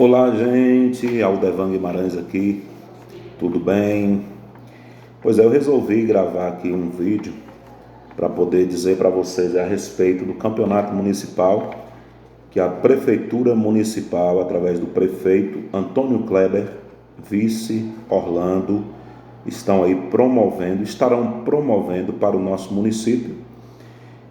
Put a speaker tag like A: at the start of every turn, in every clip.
A: Olá, gente, Aldevan Guimarães aqui, tudo bem? Pois é, eu resolvi gravar aqui um vídeo para poder dizer para vocês a respeito do campeonato municipal que a Prefeitura Municipal, através do prefeito Antônio Kleber, vice Orlando, estarão promovendo para o nosso município.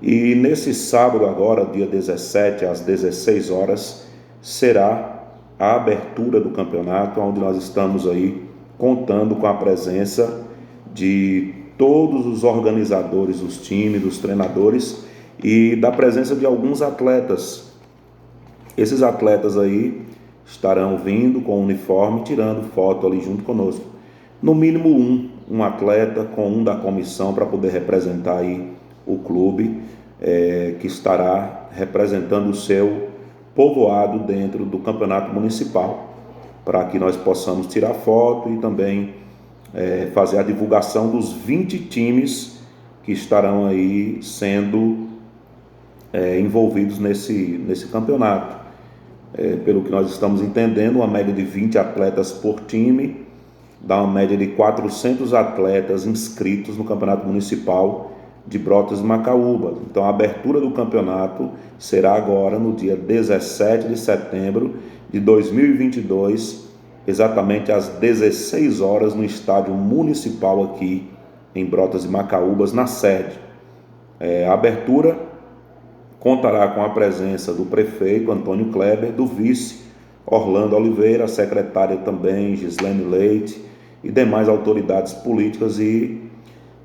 A: E nesse sábado agora, dia 17, às 16 horas, será a abertura do campeonato, onde nós estamos aí contando com a presença de todos os organizadores dos times, dos treinadores e da presença de alguns atletas. Esses atletas aí estarão vindo com o uniforme, tirando foto ali junto conosco. No mínimo um atleta com um da comissão para poder representar aí o clube, que estará representando o seu povoado dentro do campeonato municipal, para que nós possamos tirar foto e também fazer a divulgação dos 20 times que estarão aí sendo envolvidos nesse campeonato. Pelo que nós estamos entendendo, uma média de 20 atletas por time, dá uma média de 400 atletas inscritos no campeonato municipal de Brotas e Macaúbas. Então a abertura do campeonato será agora no dia 17 de setembro de 2022, exatamente às 16 horas no estádio municipal aqui em Brotas e Macaúbas, na sede. A abertura contará com a presença do prefeito Antônio Kleber, do vice Orlando Oliveira, a secretária também Gislene Leite e demais autoridades políticas, e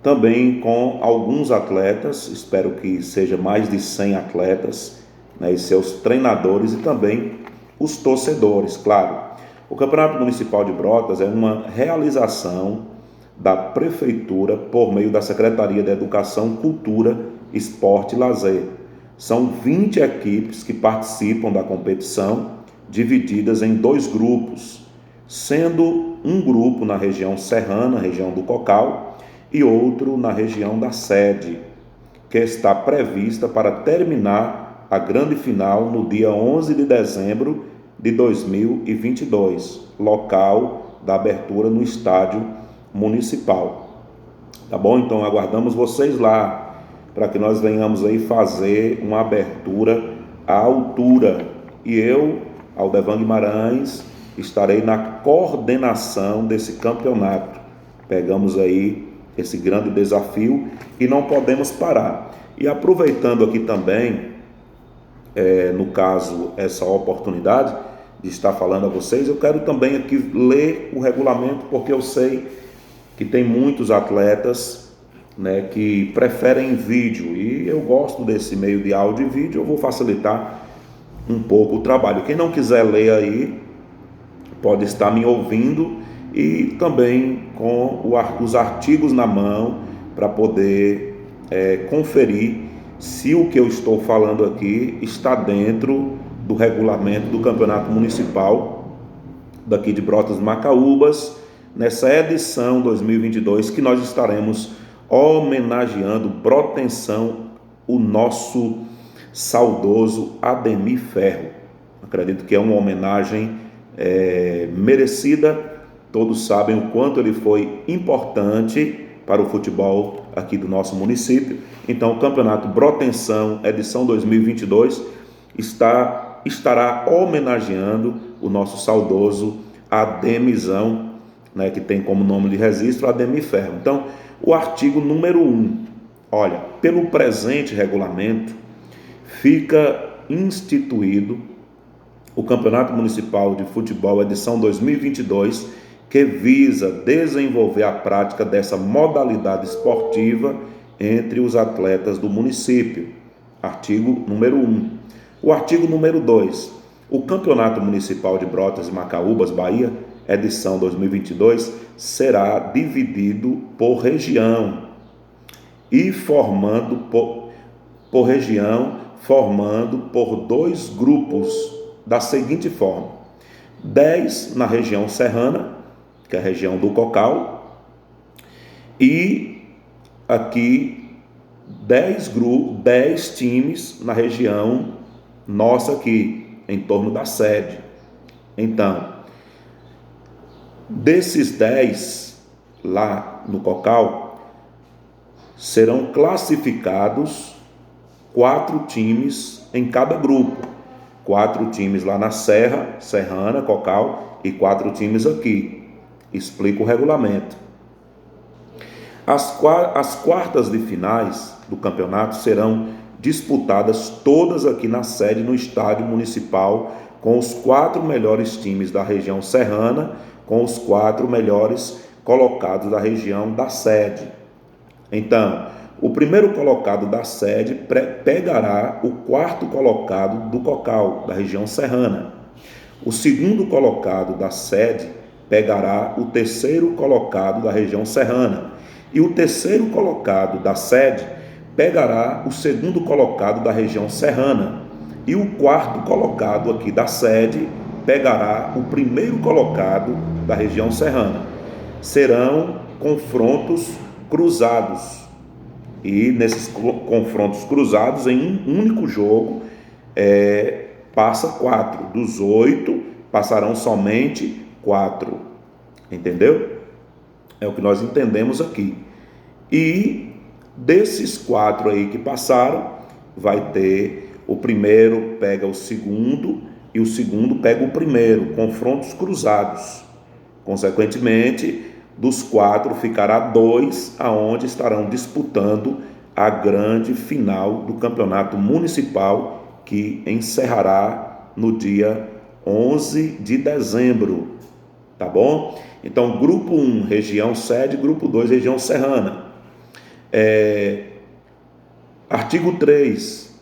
A: também com alguns atletas, espero que seja mais de 100 atletas, e seus treinadores e também os torcedores, claro. O Campeonato Municipal de Brotas é uma realização da Prefeitura por meio da Secretaria de Educação, Cultura, Esporte e Lazer. São 20 equipes que participam da competição, divididas em 2 grupos, sendo um grupo na região serrana, região do Cocal, e outro na região da sede, que está prevista para terminar a grande final no dia 11 de dezembro de 2022, local da abertura no estádio municipal. Tá bom? Então aguardamos vocês lá, para que nós venhamos aí fazer uma abertura à altura. E eu, Aldevan Guimarães, estarei na coordenação desse campeonato. Pegamos aí esse grande desafio e não podemos parar. E aproveitando aqui também, no caso, essa oportunidade de estar falando a vocês, eu quero também aqui ler o regulamento, porque eu sei que tem muitos atletas, que preferem vídeo, e eu gosto desse meio de áudio e vídeo. Eu vou facilitar um pouco o trabalho. Quem não quiser ler aí, pode estar me ouvindo e também com os artigos na mão, para poder conferir se o que eu estou falando aqui está dentro do regulamento do Campeonato Municipal daqui de Brotas e Macaúbas, nessa edição 2022, que nós estaremos homenageando Brotenção, o nosso saudoso Ademir Ferro. Acredito que é uma homenagem merecida. Todos sabem o quanto ele foi importante para o futebol aqui do nosso município. Então o Campeonato Brotenção, edição 2022, estará homenageando o nosso saudoso Ademizão, que tem como nome de registro Ademir Ferro. Então, o artigo número 1, olha, pelo presente regulamento, fica instituído o Campeonato Municipal de Futebol, edição 2022, que visa desenvolver a prática dessa modalidade esportiva entre os atletas do município. Artigo número 1. O artigo número 2. O Campeonato Municipal de Brotas e Macaúbas, Bahia, edição 2022, será dividido por região e formando por 2 grupos da seguinte forma: 10 na região serrana, que é a região do Cocal, e aqui 10 times na região nossa aqui, em torno da sede. Então, desses 10 lá no Cocal, serão classificados 4 times em cada grupo. 4 times lá na Serrana, Cocal, e 4 times aqui. Explico o regulamento. As quartas de finais do campeonato serão disputadas todas aqui na sede, no estádio municipal, com os 4 melhores times da região serrana, com os 4 melhores colocados da região da sede. Então, o primeiro colocado da sede pegará o 4º colocado do Cocal, da região serrana. O segundo colocado da sede pegará o 3º colocado da região serrana. E o 3º colocado da sede pegará o 2º colocado da região serrana. E o 4º colocado aqui da sede pegará o 1º colocado da região serrana. Serão confrontos cruzados. E nesses confrontos cruzados, em um único jogo, passa 4. Dos 8, passarão somente 4. Entendeu? É o que nós entendemos aqui. E desses 4 aí que passaram, vai ter o primeiro pega o segundo e o segundo pega o primeiro. Confrontos cruzados. Consequentemente, dos 4 ficará 2, aonde estarão disputando a grande final do campeonato municipal, que encerrará no dia 11 de dezembro, tá bom? Então, grupo 1, região sede, grupo 2, região serrana. Artigo 3.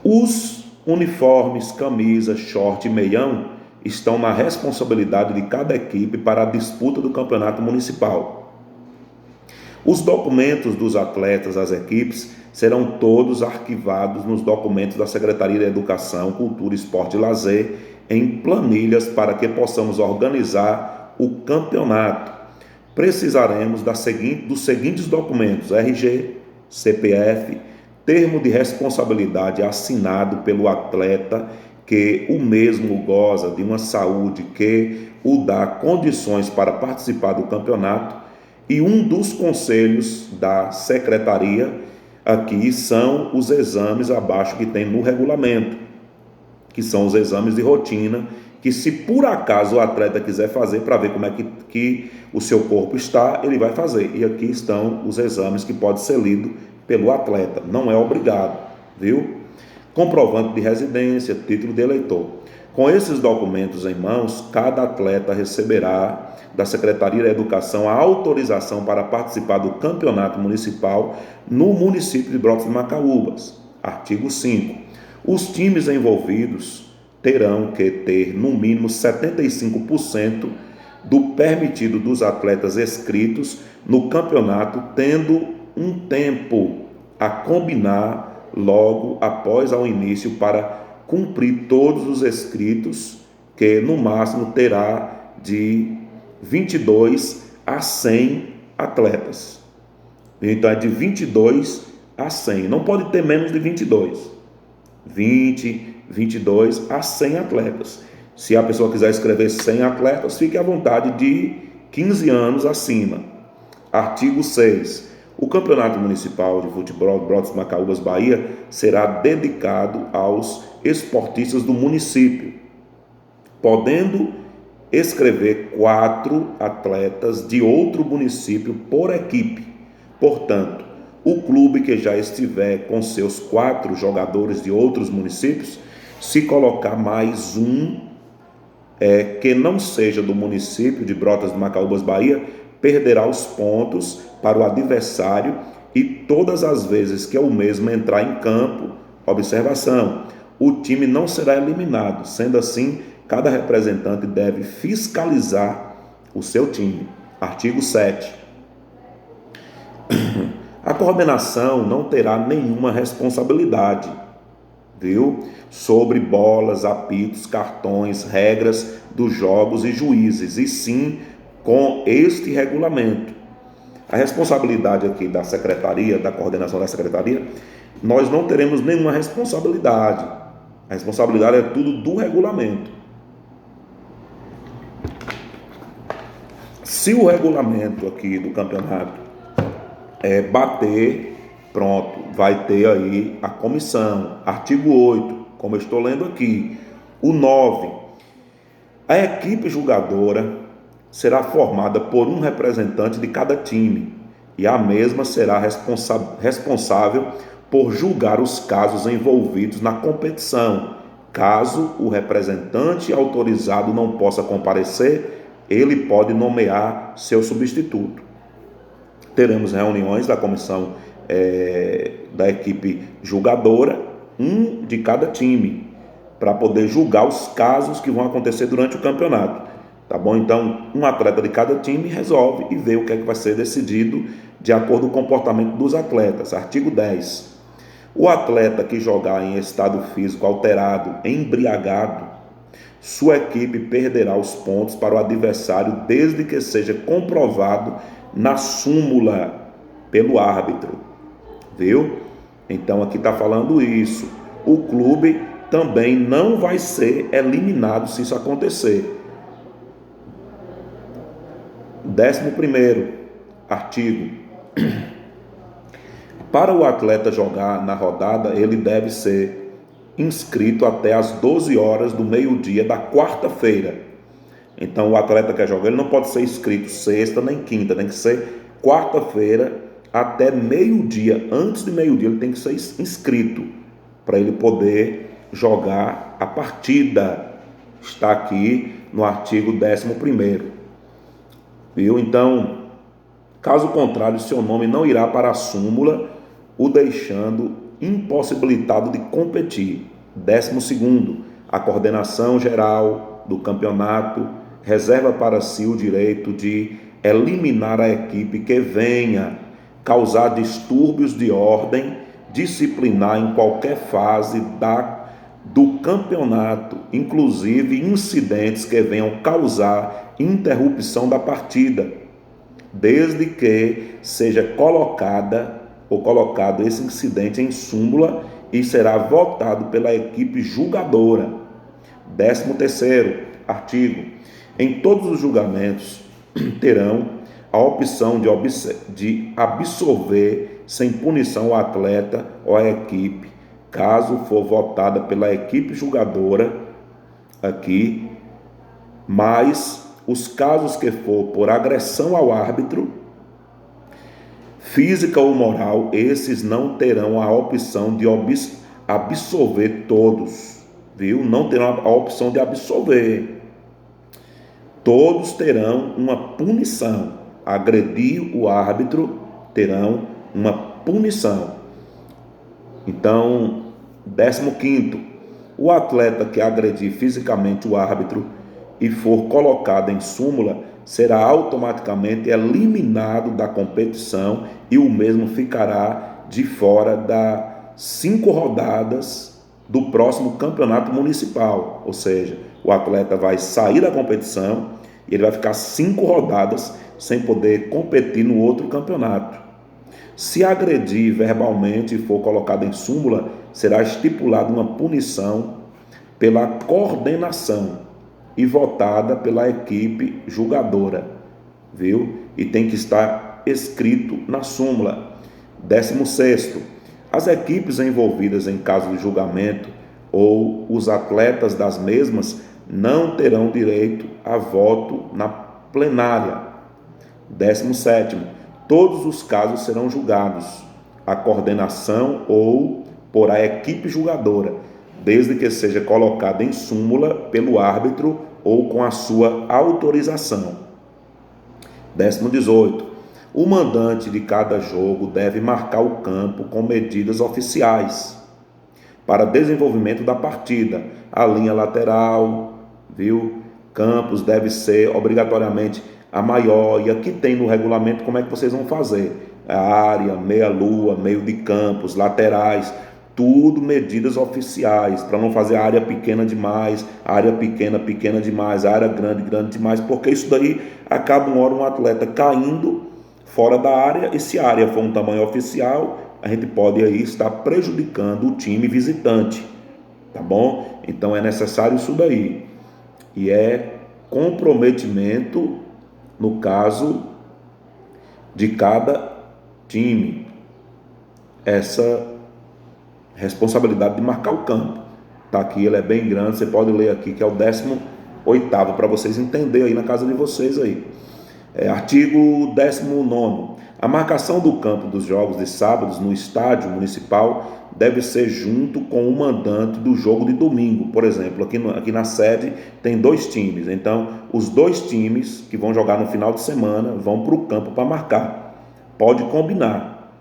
A: Os uniformes, camisa, short e meião estão na responsabilidade de cada equipe para a disputa do campeonato municipal. Os documentos dos atletas das equipes serão todos arquivados nos documentos da Secretaria de Educação, Cultura, Esporte e Lazer, em planilhas para que possamos organizar o campeonato. Precisaremos dos seguintes documentos: RG, CPF, termo de responsabilidade assinado pelo atleta, que o mesmo goza de uma saúde que o dá condições para participar do campeonato, e um dos conselhos da secretaria. Aqui são os exames abaixo que tem no regulamento, que são os exames de rotina, que se por acaso o atleta quiser fazer para ver como é que o seu corpo está, ele vai fazer. E aqui estão os exames que pode ser lido pelo atleta, não é obrigado, viu? Comprovante de residência, título de eleitor. Com esses documentos em mãos, cada atleta receberá da Secretaria da Educação a autorização para participar do campeonato municipal no município de Brotas de Macaúbas. Artigo 5. Os times envolvidos terão que ter no mínimo 75% do permitido dos atletas inscritos no campeonato, tendo um tempo a combinar logo após ao início para cumprir todos os inscritos, que no máximo terá de 22 a 100 atletas. Então é de 22 a 100, não pode ter menos de 22. 20, 22 a 100 atletas. Se a pessoa quiser escrever 100 atletas, fique à vontade, de 15 anos acima. Artigo 6. O Campeonato Municipal de Futebol de Brotas de Macaúbas, Bahia, será dedicado aos esportistas do município, podendo escrever 4 atletas de outro município por equipe. Portanto, o clube que já estiver com seus 4 jogadores de outros municípios, se colocar mais um que não seja do município de Brotas de Macaúbas, Bahia, perderá os pontos para o adversário, e todas as vezes que o mesmo entrar em campo, observação, o time não será eliminado. Sendo assim, cada representante deve fiscalizar o seu time. Artigo 7. A coordenação não terá nenhuma responsabilidade, viu, sobre bolas, apitos, cartões, regras dos jogos e juízes, e sim com este regulamento. A responsabilidade aqui da secretaria, da coordenação da secretaria, nós não teremos nenhuma responsabilidade. A responsabilidade é tudo do regulamento. Se o regulamento aqui do campeonato bater, pronto, vai ter aí a comissão. Artigo 8, como eu estou lendo aqui. O 9, a equipe julgadora será formada por um representante de cada time e a mesma será responsável por julgar os casos envolvidos na competição. Caso o representante autorizado não possa comparecer, ele pode nomear seu substituto. Teremos reuniões da comissão da equipe julgadora, um de cada time, para poder julgar os casos que vão acontecer durante o campeonato. Tá bom? Então, um atleta de cada time resolve e vê o que é que vai ser decidido de acordo com o comportamento dos atletas. Artigo 10. O atleta que jogar em estado físico alterado, embriagado, sua equipe perderá os pontos para o adversário desde que seja comprovado na súmula pelo árbitro. Viu? Então aqui está falando isso. O clube também não vai ser eliminado se isso acontecer. 11º artigo. Para o atleta jogar na rodada, ele deve ser inscrito até as 12 horas do meio-dia da quarta-feira. Então o atleta que joga, ele não pode ser inscrito sexta nem quinta, tem que ser quarta-feira até meio-dia. Antes de meio-dia ele tem que ser inscrito para ele poder jogar a partida. Está aqui no artigo 11º. Viu? Então, caso contrário, seu nome não irá para a súmula, o deixando impossibilitado de competir. 12º, a coordenação geral do campeonato reserva para si o direito de eliminar a equipe que venha causar distúrbios de ordem disciplinar em qualquer fase do campeonato, inclusive incidentes que venham causar interrupção da partida, desde que seja colocado esse incidente em súmula e será votado pela equipe julgadora. 13º artigo. Em todos os julgamentos terão a opção de absolver sem punição o atleta ou a equipe, caso for votada pela equipe julgadora aqui, mas os casos que for por agressão ao árbitro, física ou moral, esses não terão a opção de absolver todos, viu? Não terão a opção de absolver. Todos terão uma punição. Agredir o árbitro, terão uma punição. Então, 15º, o atleta que agredir fisicamente o árbitro e for colocado em súmula, será automaticamente eliminado da competição e o mesmo ficará de fora das 5 rodadas do próximo campeonato municipal. Ou seja, o atleta vai sair da competição e ele vai ficar 5 rodadas sem poder competir no outro campeonato. Se agredir verbalmente e for colocado em súmula, será estipulada uma punição pela coordenação e votada pela equipe julgadora, viu? E tem que estar escrito na súmula. 16º, as equipes envolvidas em caso de julgamento ou os atletas das mesmas não terão direito a voto na plenária. 17º, todos os casos serão julgados a coordenação ou por a equipe julgadora, desde que seja colocado em súmula pelo árbitro ou com a sua autorização. 18º, o mandante de cada jogo deve marcar o campo com medidas oficiais para desenvolvimento da partida. A linha lateral, viu? Campos deve ser obrigatoriamente a maior, e aqui tem no regulamento como é que vocês vão fazer. A área, meia-lua, meio de campos, laterais, tudo medidas oficiais, para não fazer a área pequena demais, a área pequena demais, a área grande demais, porque isso daí acaba uma hora um atleta caindo fora da área, e se a área for um tamanho oficial, a gente pode aí estar prejudicando o time visitante, tá bom? Então é necessário isso daí. E é comprometimento, no caso de cada time, essa responsabilidade de marcar o campo. Tá aqui, ele é bem grande, você pode ler aqui, que é o 18º, para vocês entenderem aí na casa de vocês aí. Artigo 19º. A marcação do campo dos jogos de sábados no estádio municipal deve ser junto com o mandante do jogo de domingo. Por exemplo, aqui na sede tem 2 times, então os 2 times que vão jogar no final de semana vão para o campo para marcar. Pode combinar,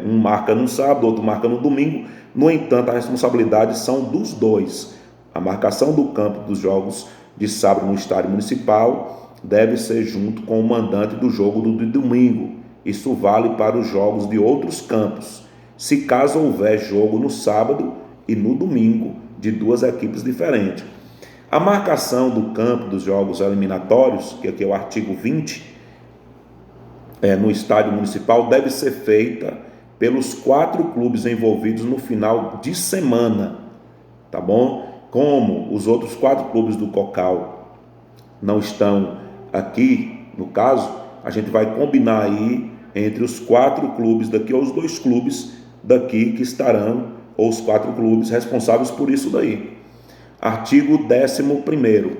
A: um marca no sábado, outro marca no domingo. No entanto, a responsabilidade são dos 2. A marcação do campo dos jogos de sábado no estádio municipal deve ser junto com o mandante do jogo do domingo. Isso vale para os jogos de outros campos, se caso houver jogo no sábado e no domingo de 2 equipes diferentes. A marcação do campo dos jogos eliminatórios, que aqui é o artigo 20, no estádio municipal, deve ser feita pelos 4 clubes envolvidos no final de semana, tá bom? Como os outros 4 clubes do COCAL não estão aqui, no caso, a gente vai combinar aí entre os 4 clubes daqui, ou os 2 clubes daqui que estarão, ou os 4 clubes responsáveis por isso daí. Artigo 11º.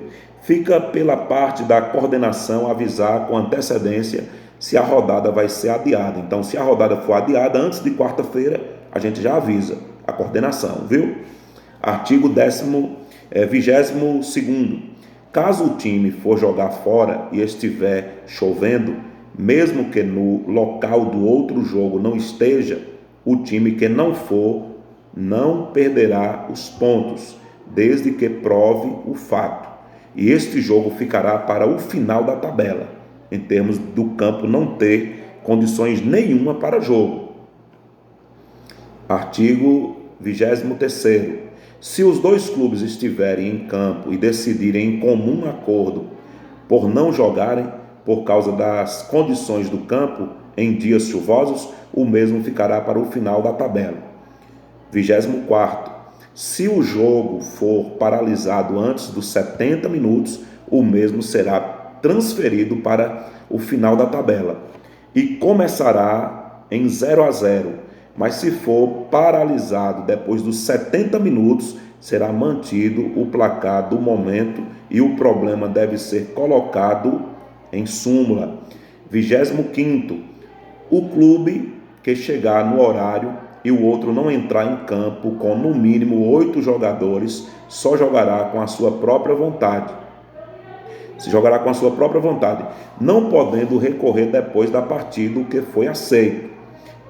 A: Fica pela parte da coordenação avisar com antecedência se a rodada vai ser adiada. Então, se a rodada for adiada antes de quarta-feira, a gente já avisa a coordenação, viu? Artigo 22º. Caso o time for jogar fora e estiver chovendo, mesmo que no local do outro jogo não esteja, o time que não for não perderá os pontos, desde que prove o fato. E este jogo ficará para o final da tabela, em termos do campo não ter condições nenhuma para jogo. Artigo 23º. Se os 2 clubes estiverem em campo e decidirem em comum acordo por não jogarem por causa das condições do campo em dias chuvosos, o mesmo ficará para o final da tabela. 24º. Se o jogo for paralisado antes dos 70 minutos, o mesmo será transferido para o final da tabela e começará em 0-0. Mas se for paralisado depois dos 70 minutos, será mantido o placar do momento e o problema deve ser colocado em súmula. 25º. O clube que chegar no horário e o outro não entrar em campo com no mínimo 8 jogadores, só jogará com a sua própria vontade. Se jogará com a sua própria vontade, não podendo recorrer depois da partida o que foi aceito.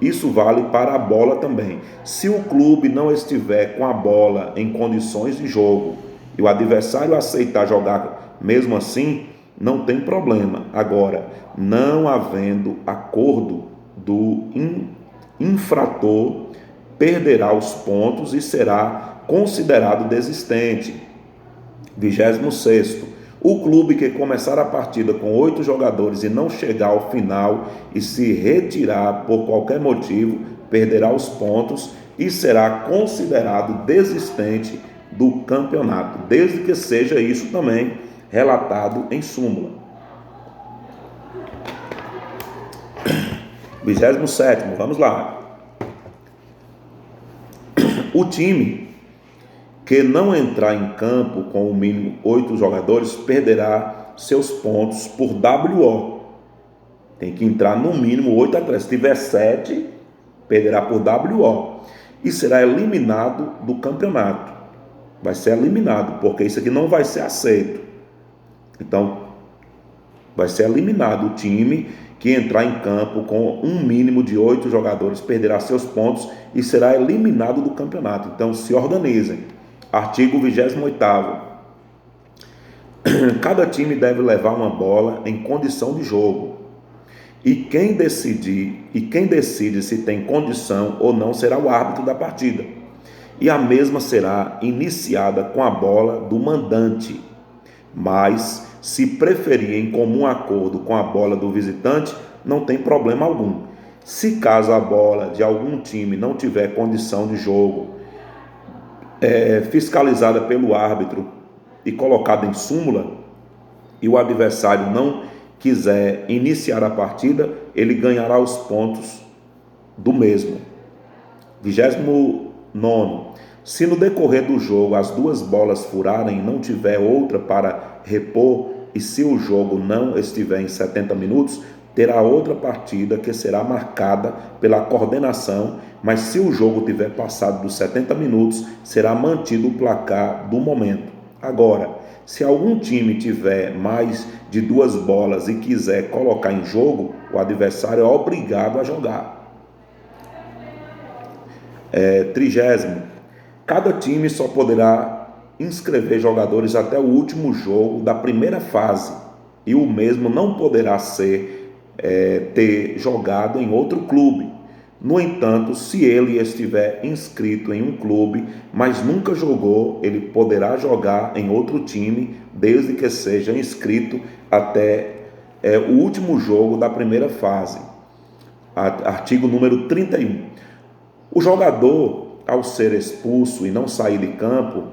A: Isso vale para a bola também. Se o clube não estiver com a bola em condições de jogo e o adversário aceitar jogar mesmo assim, não tem problema. Agora, não havendo acordo do infrator, perderá os pontos e será considerado desistente. 26º. O clube que começar a partida com 8 jogadores e não chegar ao final e se retirar por qualquer motivo, perderá os pontos e será considerado desistente do campeonato, desde que seja isso também relatado em súmula. 27º, vamos lá. O time que não entrar em campo com o mínimo 8 jogadores perderá seus pontos por WO. Tem que entrar no mínimo 8 atletas. Se tiver 7, perderá por WO. E será eliminado do campeonato. Vai ser eliminado, porque isso aqui não vai ser aceito. Então, vai ser eliminado o time que entrar em campo com um mínimo de 8 jogadores, perderá seus pontos e será eliminado do campeonato. Então, se organizem. Artigo 28º. Cada time deve levar uma bola em condição de jogo. E quem decide se tem condição ou não será o árbitro da partida. E a mesma será iniciada com a bola do mandante. Mas, se preferir em comum acordo com a bola do visitante, não tem problema algum. Se caso a bola de algum time não tiver condição de jogo fiscalizada pelo árbitro e colocada em súmula, e o adversário não quiser iniciar a partida, ele ganhará os pontos do mesmo. 29º. Se no decorrer do jogo as duas bolas furarem e não tiver outra para repor, e se o jogo não estiver em 70 minutos, terá outra partida que será marcada pela coordenação, mas se o jogo tiver passado dos 70 minutos, será mantido o placar do momento. Agora, se algum time tiver mais de duas bolas e quiser colocar em jogo, o adversário é obrigado a jogar. 30º. Cada time só poderá inscrever jogadores até o último jogo da primeira fase, e o mesmo não poderá ter jogado em outro clube. No entanto, se ele estiver inscrito em um clube, mas nunca jogou, ele poderá jogar em outro time, desde que seja inscrito até o último jogo da primeira fase. Artigo número 31. O jogador, ao ser expulso e não sair de campo,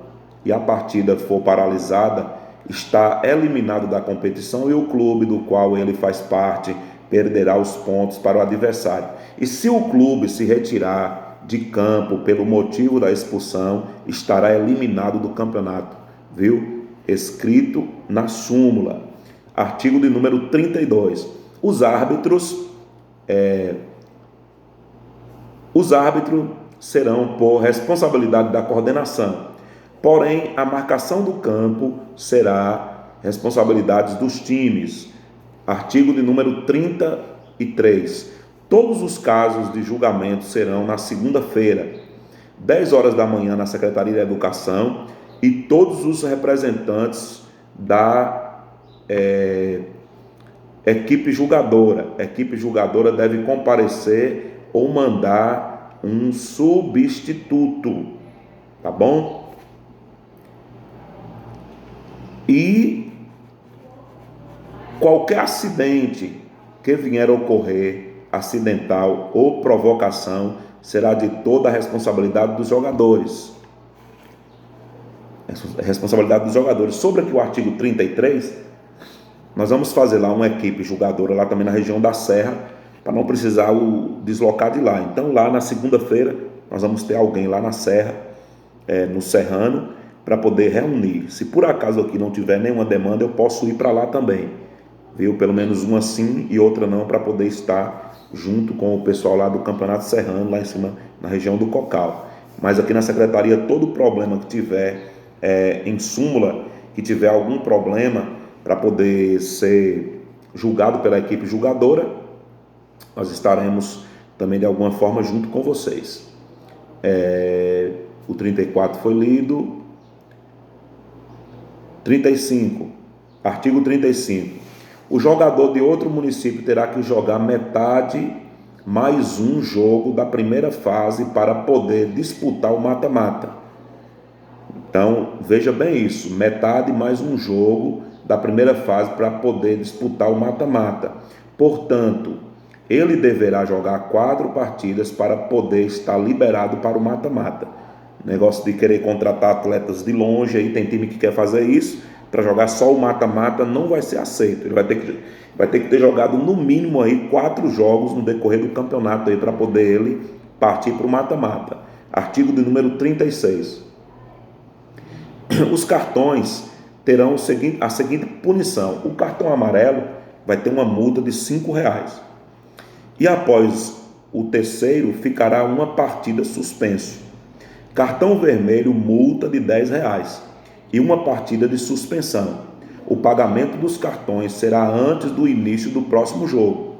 A: e a partida for paralisada, está eliminado da competição, e o clube do qual ele faz parte perderá os pontos para o adversário. E se o clube se retirar de campo pelo motivo da expulsão, estará eliminado do campeonato, viu? Escrito na súmula. Artigo de número 32. Os árbitros serão por responsabilidade da coordenação. Porém, a marcação do campo será responsabilidade dos times. Artigo de número 33. Todos os casos de julgamento serão na segunda-feira, 10 horas da manhã, na Secretaria de Educação, e todos os representantes da equipe julgadora deve comparecer ou mandar um substituto, tá bom? E qualquer acidente que vier a ocorrer, acidental ou provocação, será de toda a responsabilidade dos jogadores. Responsabilidade dos jogadores. Sobre aqui o artigo 33, nós vamos fazer lá uma equipe julgadora lá também na região da Serra, para não precisar deslocar de lá. Então lá na segunda-feira nós vamos ter alguém lá na Serra, no Serrano, para poder reunir. Se por acaso aqui não tiver nenhuma demanda, eu posso ir para lá também, viu? Pelo menos uma sim e outra não, para poder estar junto com o pessoal lá do Campeonato Serrano, lá em cima, na região do Cocal. Mas aqui na secretaria, todo problema que tiver em súmula, que tiver algum problema para poder ser julgado pela equipe julgadora, nós estaremos também de alguma forma junto com vocês. O 34 foi lido. 35. Artigo 35. O jogador de outro município terá que jogar metade mais um jogo da primeira fase para poder disputar o mata-mata. Então, veja bem isso, metade mais um jogo da primeira fase para poder disputar o mata-mata. Portanto, ele deverá jogar 4 partidas para poder estar liberado para o mata-mata. Negócio de querer contratar atletas de longe, aí tem time que quer fazer isso, para jogar só o mata-mata não vai ser aceito. Ele vai ter que ter jogado no mínimo aí 4 jogos no decorrer do campeonato aí para poder ele partir para o mata-mata. Artigo de número 36. Os cartões terão a seguinte punição. O cartão amarelo vai ter uma multa de R$5. E após o terceiro ficará uma partida suspenso. Cartão vermelho, multa de R$10 e uma partida de suspensão. O pagamento dos cartões será antes do início do próximo jogo.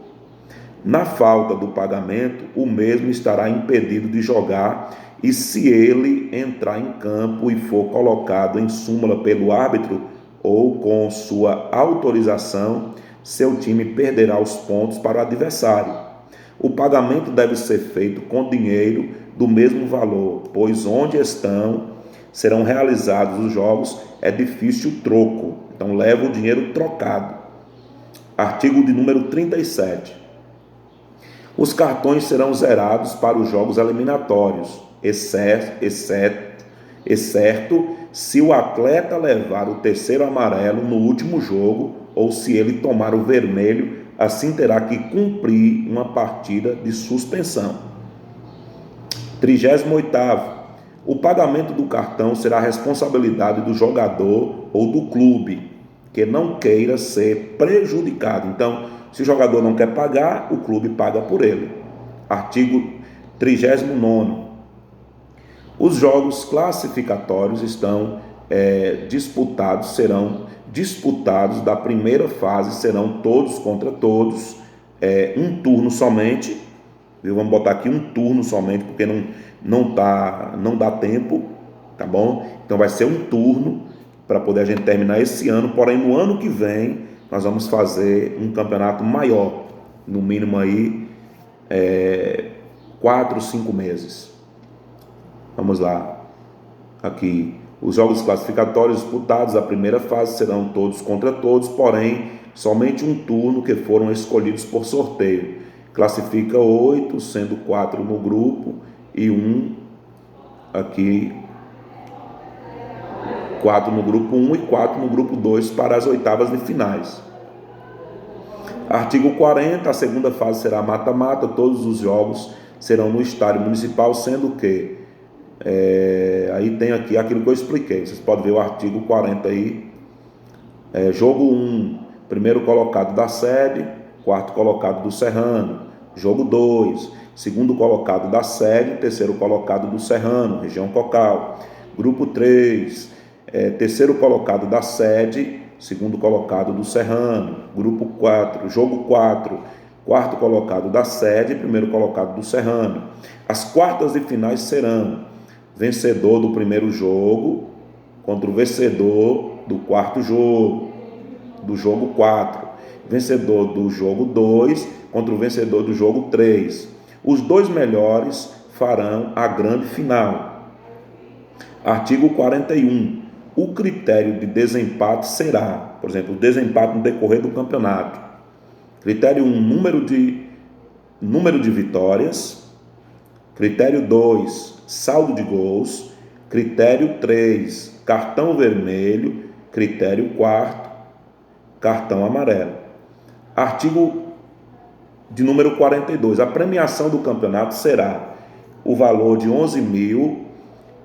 A: Na falta do pagamento, o mesmo estará impedido de jogar, e se ele entrar em campo e for colocado em súmula pelo árbitro ou com sua autorização, seu time perderá os pontos para o adversário. O pagamento deve ser feito com dinheiro do mesmo valor, pois onde serão realizados os jogos é difícil o troco, então leva o dinheiro trocado. Artigo de número 37. Os cartões serão zerados para os jogos eliminatórios, exceto exceto se o atleta levar o terceiro amarelo no último jogo ou se ele tomar o vermelho, assim terá que cumprir uma partida de suspensão. 38º. O pagamento do cartão será responsabilidade do jogador ou do clube que não queira ser prejudicado. Então, se o jogador não quer pagar, o clube paga por ele. Artigo 39º. Os jogos classificatórios serão disputados da primeira fase, serão todos contra todos, um turno somente. Vamos botar aqui um turno somente, porque não dá tempo, tá bom? Então vai ser um turno para poder a gente terminar esse ano, porém no ano que vem nós vamos fazer um campeonato maior, no mínimo aí 4, 5 meses. Vamos lá, aqui, os jogos classificatórios disputados da primeira fase serão todos contra todos, porém somente um turno que foram escolhidos por sorteio. Classifica 8, sendo 4 no grupo e 1 aqui, 4 no grupo 1 e 4 no grupo 2 para as oitavas de finais. Artigo 40, a segunda fase será mata-mata, todos os jogos serão no estádio municipal, sendo que aí tem aqui aquilo que eu expliquei, vocês podem ver o artigo 40 aí. Jogo 1, primeiro colocado da sede, quarto colocado do Serrano. Jogo 2, segundo colocado da sede, terceiro colocado do Serrano, região Cocal. Grupo 3, terceiro colocado da sede, segundo colocado do Serrano. Grupo 4, jogo 4, quarto colocado da sede, primeiro colocado do Serrano. As quartas de finais serão vencedor do primeiro jogo contra o vencedor do quarto jogo, do jogo 4. Vencedor do jogo 2 contra o vencedor do jogo 3. Os dois melhores farão a grande final. Artigo 41. O critério de desempate será, por exemplo, o desempate no decorrer do campeonato. Critério 1, número de vitórias. Critério 2, saldo de gols. Critério 3, cartão vermelho. Critério 4, cartão amarelo. Artigo de número 42. A premiação do campeonato será o valor de R$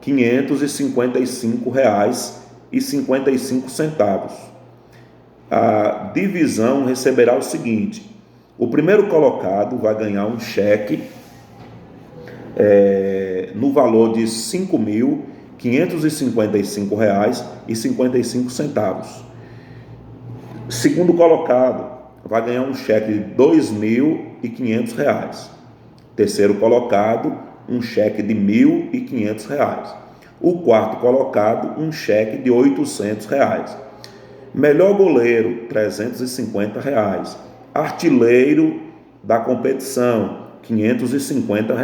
A: 11.555,55. A divisão receberá o seguinte: o primeiro colocado vai ganhar um cheque no valor de R$ 5.555,55. Segundo colocado vai ganhar um cheque de R$ 2.500. Terceiro colocado, um cheque de R$ 1.500. O quarto colocado, um cheque de R$ 800. Melhor goleiro, R$ 350. Artilheiro da competição, R$ 550.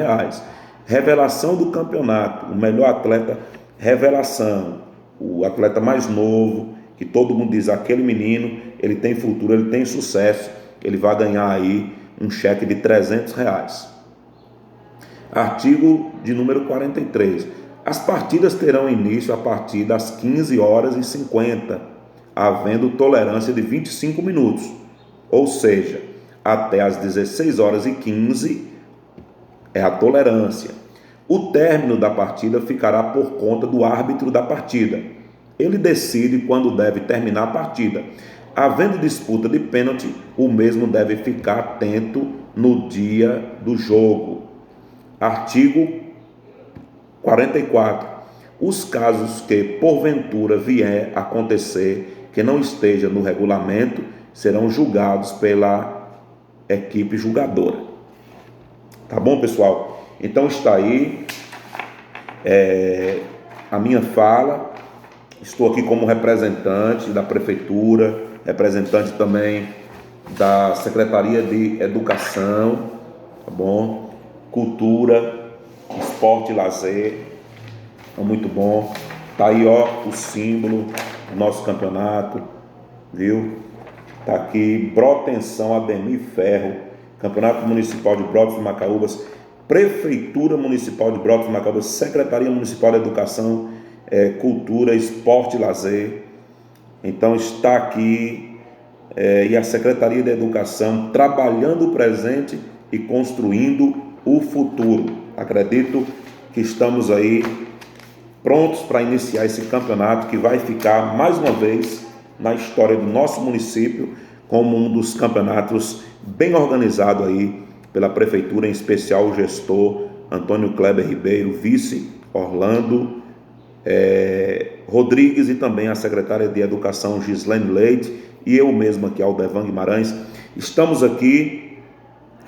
A: Revelação do campeonato, o melhor atleta revelação, o atleta mais novo, que todo mundo diz, aquele menino, ele tem futuro, ele tem sucesso, ele vai ganhar aí um cheque de R$ 300. Artigo de número 43. As partidas terão início a partir das 15h50, havendo tolerância de 25 minutos, ou seja, até as 16h15 é a tolerância. O término da partida ficará por conta do árbitro da partida. Ele decide quando deve terminar a partida. Havendo disputa de pênalti, o mesmo deve ficar atento no dia do jogo. Artigo 44. Os casos que porventura vier a acontecer que não esteja no regulamento serão julgados pela equipe julgadora. Tá bom, pessoal? Então está aí a minha fala. Estou aqui como representante da Prefeitura, representante também da Secretaria de Educação, tá bom? Cultura, Esporte e Lazer, é muito bom. Tá aí, ó, o símbolo do nosso campeonato, viu? Tá aqui, Brotenção Ademir Ferro, Campeonato Municipal de Brotas do Macaúbas, Prefeitura Municipal de Brotas do Macaúbas, Secretaria Municipal de Educação cultura, esporte e lazer. Então está aqui e a Secretaria de Educação trabalhando o presente e construindo o futuro. Acredito que estamos aí prontos para iniciar esse campeonato que vai ficar mais uma vez na história do nosso município como um dos campeonatos bem organizado aí pela Prefeitura, em especial o gestor Antônio Kleber Ribeiro, vice Orlando Rodrigues e também a secretária de Educação Gislene Leite e eu mesmo aqui, Aldevan Guimarães. Estamos aqui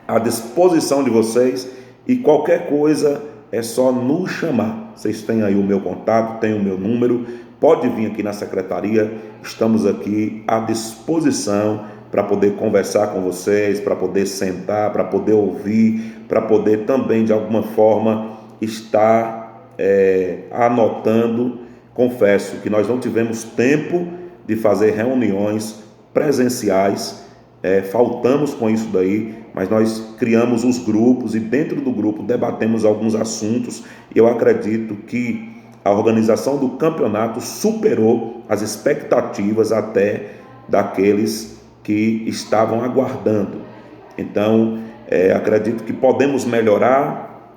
A: à disposição de vocês e qualquer coisa é só nos chamar. Vocês têm aí o meu contato, têm o meu número, pode vir aqui na secretaria, estamos aqui à disposição para poder conversar com vocês, para poder sentar, para poder ouvir, para poder também de alguma forma estar anotando. Confesso que nós não tivemos tempo de fazer reuniões presenciais, faltamos com isso daí, mas nós criamos os grupos e dentro do grupo debatemos alguns assuntos e eu acredito que a organização do campeonato superou as expectativas até daqueles que estavam aguardando. Então, acredito que podemos melhorar,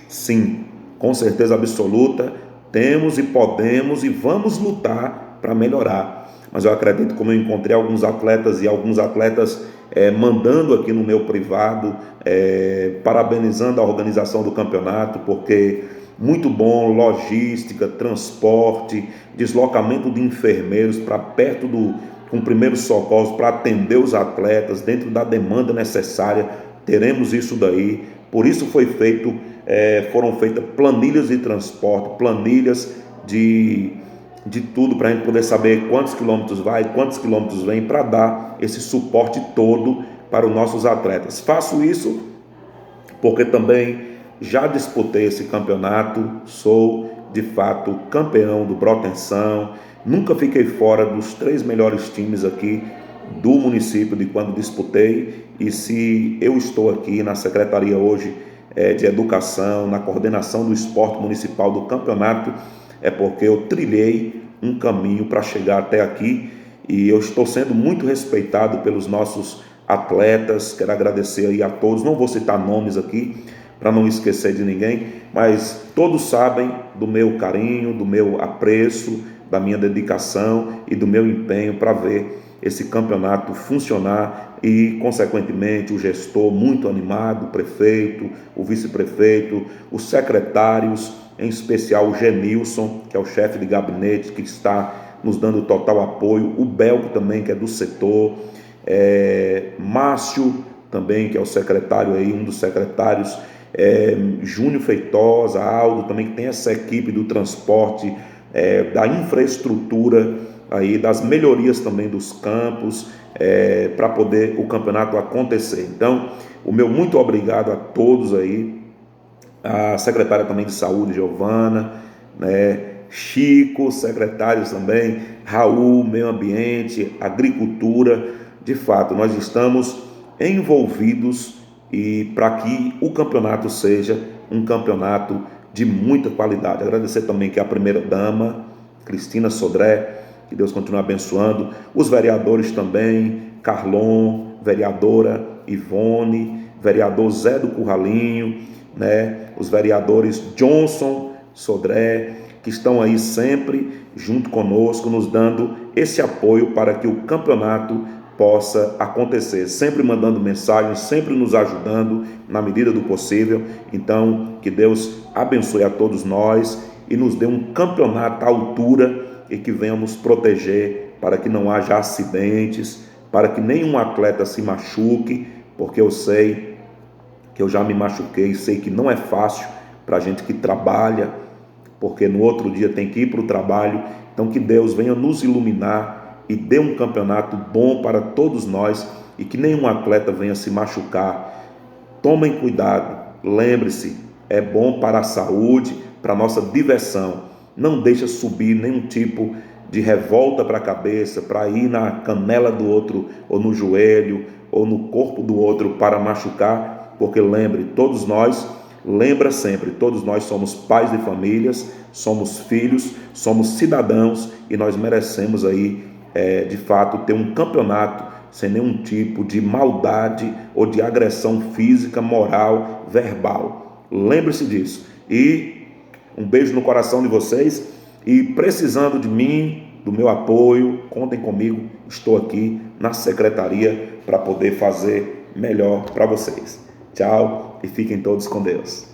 A: sim, com certeza absoluta, temos e podemos e vamos lutar para melhorar. Mas eu acredito, como eu encontrei alguns atletas e alguns atletas mandando aqui no meu privado, parabenizando a organização do campeonato, porque muito bom, logística, transporte, deslocamento de enfermeiros para perto com primeiros socorros para atender os atletas dentro da demanda necessária, teremos isso daí. Por isso foram feitas planilhas de transporte, planilhas de tudo para a gente poder saber quantos quilômetros vai, quantos quilômetros vem, para dar esse suporte todo para os nossos atletas. Faço isso porque também já disputei esse campeonato, sou de fato campeão do Brotenção, nunca fiquei fora dos 3 melhores times aqui do município de quando disputei, e se eu estou aqui na secretaria hoje de Educação, na coordenação do esporte municipal do campeonato, é porque eu trilhei um caminho para chegar até aqui e eu estou sendo muito respeitado pelos nossos atletas. Quero agradecer aí a todos, não vou citar nomes aqui para não esquecer de ninguém, mas todos sabem do meu carinho, do meu apreço, da minha dedicação e do meu empenho para ver esse campeonato funcionar e, consequentemente, o gestor muito animado, o prefeito, o vice-prefeito, os secretários, em especial o Genilson, que é o chefe de gabinete, que está nos dando total apoio, o Belco também, que é do setor, Márcio também, que é o secretário aí, um dos secretários, Júnior Feitosa, Aldo também, que tem essa equipe do transporte, da infraestrutura aí, das melhorias também dos campos, para poder o campeonato acontecer. Então, o meu muito obrigado a todos aí, a secretária também de saúde, Giovana, Chico, secretários também, Raul, meio ambiente, agricultura. De fato, nós estamos envolvidos e para que o campeonato seja um campeonato de muita qualidade. Agradecer também que a primeira dama, Cristina Sodré, que Deus continue abençoando, os vereadores também, Carlon, vereadora Ivone, vereador Zé do Curralinho, os vereadores Johnson, Sodré, que estão aí sempre junto conosco, nos dando esse apoio para que o campeonato possa acontecer, sempre mandando mensagens, sempre nos ajudando na medida do possível. Então, que Deus abençoe a todos nós e nos dê um campeonato à altura e que venhamos proteger para que não haja acidentes, para que nenhum atleta se machuque, porque eu sei que eu já me machuquei, sei que não é fácil para a gente que trabalha, porque no outro dia tem que ir para o trabalho. Então que Deus venha nos iluminar e dê um campeonato bom para todos nós e que nenhum atleta venha se machucar. Tomem cuidado, lembre-se, é bom para a saúde, para a nossa diversão. Não deixa subir nenhum tipo de revolta para a cabeça, para ir na canela do outro, ou no joelho, ou no corpo do outro para machucar, porque lembre, todos nós Lembra sempre, todos nós somos pais de famílias, somos filhos, somos cidadãos e nós merecemos aí, de fato, ter um campeonato sem nenhum tipo de maldade ou de agressão física, moral, verbal. Lembre-se disso. E um beijo no coração de vocês e precisando de mim, do meu apoio, contem comigo, estou aqui na secretaria para poder fazer melhor para vocês. Tchau e fiquem todos com Deus.